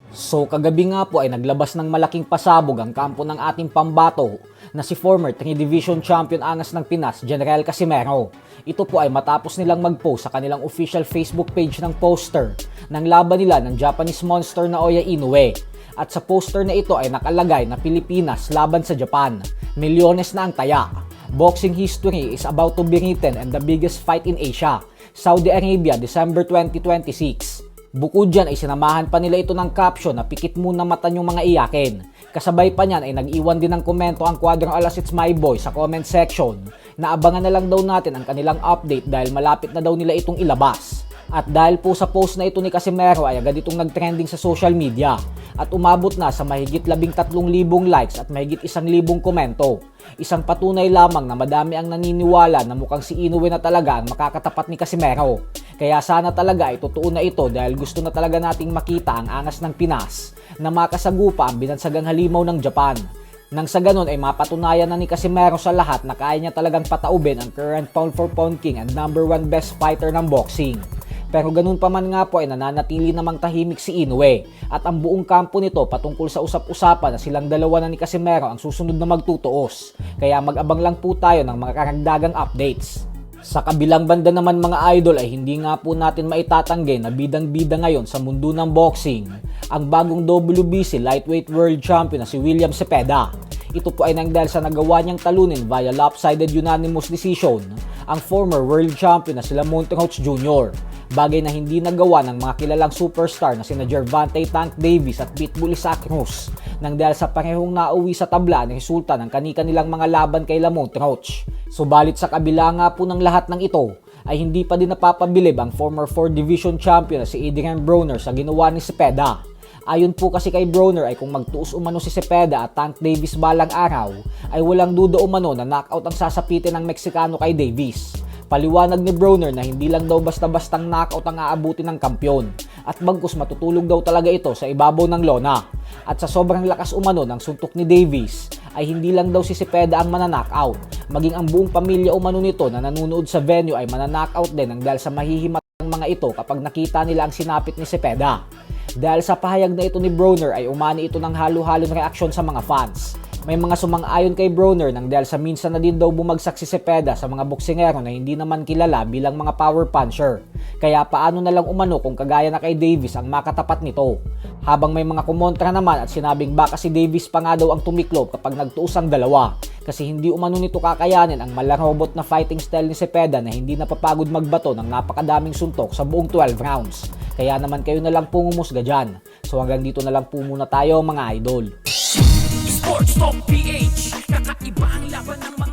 So kagabi nga po ay naglabas ng malaking pasabog ang kampo ng ating pambato na si former 3 Division Champion Angas ng Pinas, General Casimero. Ito po ay matapos nilang mag-post sa kanilang official Facebook page ng poster ng laban nila ng Japanese Monster na Oya Inoue. At sa poster na ito ay nakalagay na Pilipinas laban sa Japan. Milyones na ang taya. Boxing history is about to be written and the biggest fight in Asia. Saudi Arabia, December 2026. Bukod dyan ay sinamahan pa nila ito ng caption na pikit muna mata nyong mga iyakin. Kasabay pa niyan ay nag-iwan din ng komento ang Quadrong Alas It's My Boy sa comment section na abangan na lang daw natin ang kanilang update dahil malapit na daw nila itong ilabas. At dahil po sa post na ito ni Casimero ay agad itong nag-trending sa social media at umabot na sa mahigit 13,000 likes at mahigit 1,000 komento. Isang patunay lamang na madami ang naniniwala na mukhang si Inoue na talaga ang makakatapat ni Casimero. Kaya sana talaga ay totoo na ito dahil gusto na talaga nating makita ang angas ng Pinas na makasagupa ang binansagang halimaw ng Japan. Nang sa ganun ay mapatunayan na ni Casimero sa lahat na kaya niya talagang pataubin ang current pound for pound king and number 1 best fighter ng boxing. Pero ganun pa man nga po ay nananatili namang tahimik si Inoue at ang buong kampo nito patungkol sa usap-usapan na silang dalawa na ni Casimero ang susunod na magtutuos. Kaya mag-abang lang po tayo ng mga karagdagang updates. Sa kabilang banda naman mga idol ay hindi nga po natin maitatanggi na bidang-bida ngayon sa mundo ng boxing ang bagong WBC Lightweight World Champion na si William Cepeda. Ito po ay nang dahil sa nagawa niyang talunin via lopsided unanimous decision ang former world champion na sila Monteroach Jr. Bagay na hindi nagawa ng mga kilalang superstar na sina Gervonta Tank Davis at Pitbull Isaac Cruz nang dahil sa parehong nauwi sa tabla ang resulta ng kani-kanilang mga laban kay Monteroach. Subalit sa kabila nga po ng lahat ng ito ay hindi pa din napapabilib ang former 4 Division Champion na si Adrian Broner sa ginawa ni Cepeda. Ayon po kasi kay Broner ay kung magtuos umano si Cepeda at Tank Davis balang araw ay walang duda umano na knockout ang sasapitin ng Meksikano kay Davis. Paliwanag ni Broner na hindi lang daw basta-bastang knockout ang aabutin ng kampyon at bagkus matutulog daw talaga ito sa ibabaw ng lona. At sa sobrang lakas umano ng suntok ni Davis ay hindi lang daw si Cepeda ang mananockout, maging ang buong pamilya umano nito na nanonood sa venue ay mananockout din ang dahil sa mahihimat ng mga ito kapag nakita nila ang sinapit ni Cepeda. Dahil sa pahayag na ito ni Broner ay umani ito ng halo-halong reaksyon sa mga fans. May mga sumang-ayon kay Broner nang dahil sa minsan na din daw bumagsak si Cepeda sa mga boksingero na hindi naman kilala bilang mga power puncher. Kaya paano na lang umano kung kagaya na kay Davis ang makatapat nito. Habang may mga kumontra naman at sinabing baka si Davis pa nga daw ang tumiklop kapag nagtuos ang dalawa. Kasi hindi umano nito kakayanin ang malarobot na fighting style ni Cepeda na hindi napapagod magbato ng napakadaming suntok sa buong 12 rounds. Kaya naman kayo na lang pumusga dyan. So hanggang dito na lang po muna tayo mga idol. Sports Talk PH, kakaiba ang laban ng mga